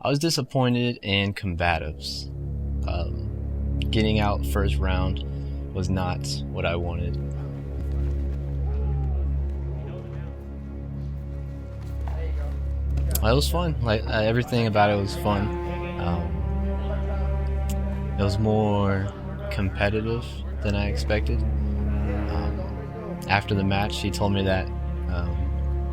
I was disappointed in combatives. Getting out first round was not what I wanted. It was fun. Everything about it was fun. It was more competitive than I expected. After the match, he told me that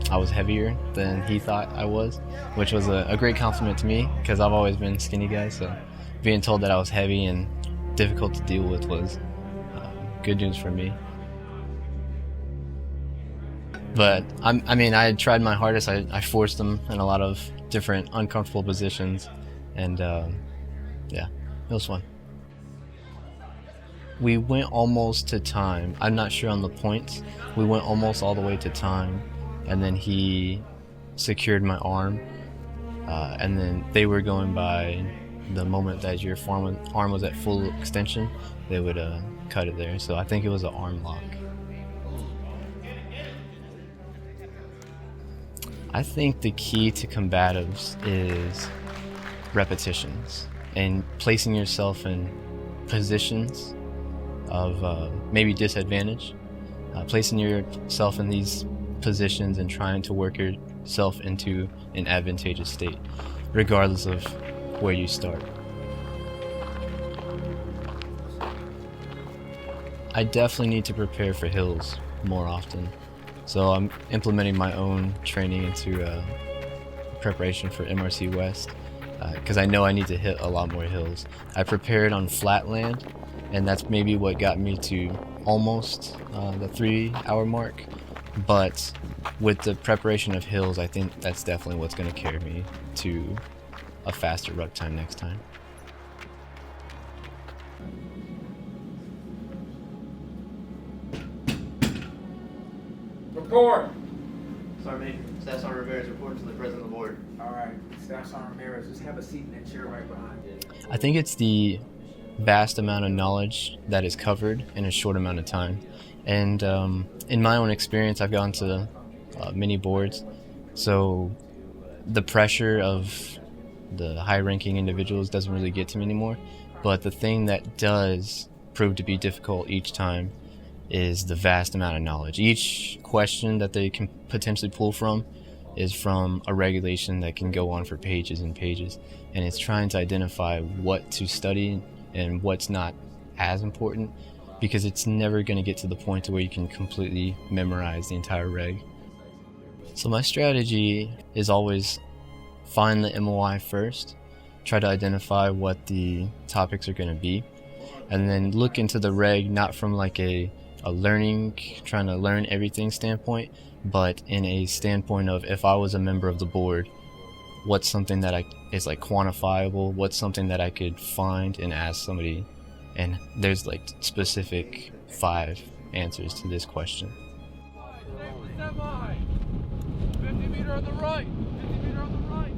I was heavier than he thought I was, which was a great compliment to me because I've always been a skinny guy. So being told that I was heavy and difficult to deal with was good news for me. But I mean, I tried my hardest. I forced them in a lot of different uncomfortable positions, and yeah, it was fun. We went almost to time. I'm not sure on the points. We went almost all the way to time, and then he secured my arm, and then they were going by the moment that your arm was at full extension, they would cut it there. So I think it was an arm lock. I think the key to combatives is repetitions and placing yourself in positions of maybe disadvantage, placing yourself in these positions and trying to work yourself into an advantageous state, regardless of where you start. I definitely need to prepare for hills more often. So I'm implementing my own training into preparation for MRC West because I know I need to hit a lot more hills. I prepared on flat land, and that's maybe what got me to almost the 3-hour mark. But with the preparation of hills, I think that's definitely what's going to carry me to a faster ruck time next time. Report! Staff Sergeant Ramirez reporting to the President of the Board. All right, Staff Sergeant Ramirez, just have a seat in that chair right behind you. I think it's the vast amount of knowledge that is covered in a short amount of time. And in my own experience, I've gone to many boards, so the pressure of the high-ranking individuals doesn't really get to me anymore. But the thing that does prove to be difficult each time is the vast amount of knowledge. Each question that they can potentially pull from is from a regulation that can go on for pages and pages, and it's trying to identify what to study and what's not as important, because it's never going to get to the point to where you can completely memorize the entire reg. So my strategy is always find the MOI first, try to identify what the topics are going to be, and then look into the reg not from like a learning, trying to learn everything standpoint, but in a standpoint of, if I was a member of the board, what's something that is like quantifiable, what's something that I could find and ask somebody, and there's like specific 5 answers to this question. 50 meter on the right, 50 meter on the right.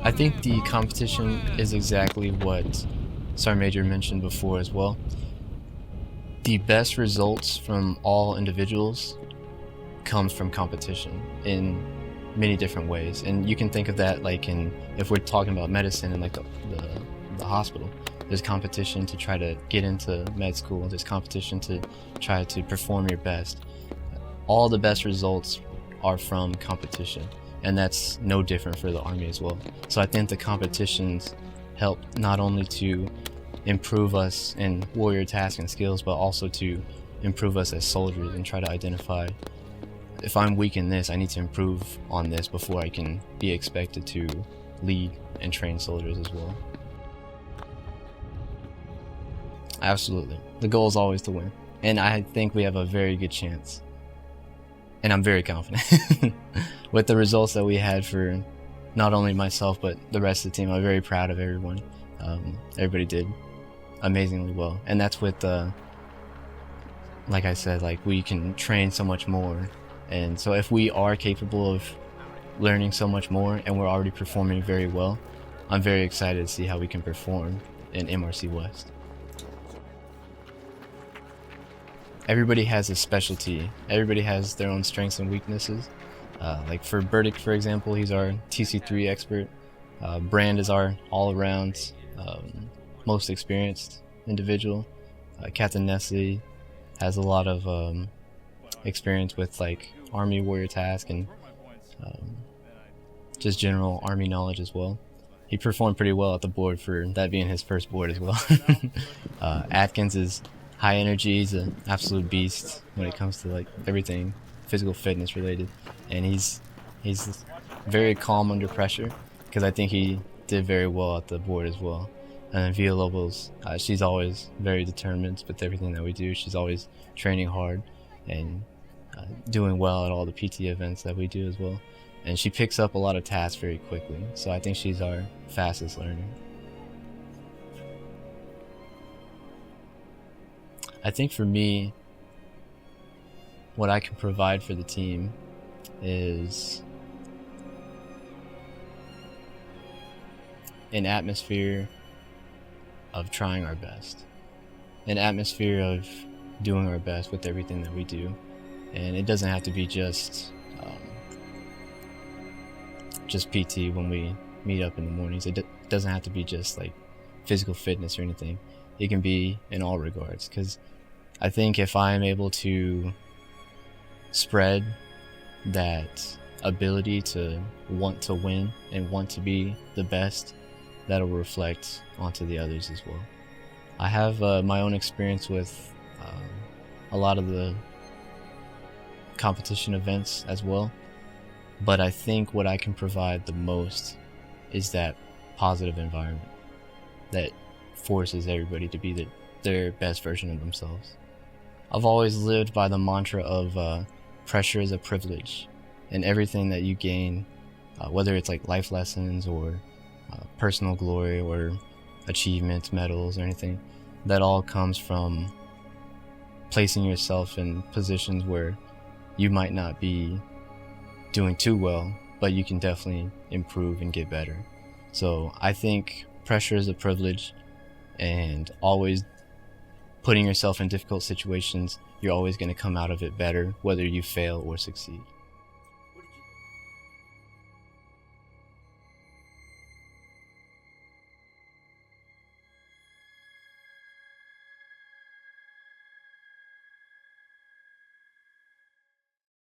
I think the competition is exactly what Sergeant Major mentioned before as well. The best results from all individuals comes from competition in many different ways, and you can think of that like if we're talking about medicine and like the hospital, there's competition to try to get into med school, there's competition to try to perform your best. All the best results are from competition, and that's no different for the Army as well. So I think the competitions help not only to improve us in warrior tasks and skills, but also to improve us as soldiers and try to identify, if I'm weak in this, I need to improve on this before I can be expected to lead and train soldiers as well. Absolutely. The goal is always to win, and I think we have a very good chance. And I'm very confident with the results that we had for not only myself, but the rest of the team. I'm very proud of everyone. Everybody did amazingly well. And that's with, like I said, like we can train so much more. And so if we are capable of learning so much more and we're already performing very well, I'm very excited to see how we can perform in MRC West. Everybody has a specialty. Everybody has their own strengths and weaknesses. Like for Burdick, for example, he's our TC3 expert. Brand is our all-around most experienced individual. Captain Nestle has a lot of experience with like Army Warrior Task and just general Army knowledge as well. He performed pretty well at the board for that being his first board as well. Atkins is high energy. He's an absolute beast when it comes to like everything physical fitness related, and he's very calm under pressure because I think he did very well at the board as well. And then Villalobos, she's always very determined with everything that we do. She's always training hard and doing well at all the PT events that we do as well. And she picks up a lot of tasks very quickly. So I think she's our fastest learner. I think for me, what I can provide for the team is an atmosphere of trying our best, an atmosphere of doing our best with everything that we do. And it doesn't have to be just PT when we meet up in the mornings. It doesn't have to be just like physical fitness or anything. It can be in all regards, because I think if I am able to spread that ability to want to win and want to be the best, that'll reflect onto the others as well. I have my own experience with a lot of the competition events as well, but I think what I can provide the most is that positive environment that forces everybody to be their best version of themselves. I've always lived by the mantra of pressure is a privilege, and everything that you gain, whether it's like life lessons or personal glory or achievements, medals, or anything, that all comes from placing yourself in positions where you might not be doing too well, but you can definitely improve and get better. So I think pressure is a privilege, and always putting yourself in difficult situations, you're always going to come out of it better, whether you fail or succeed.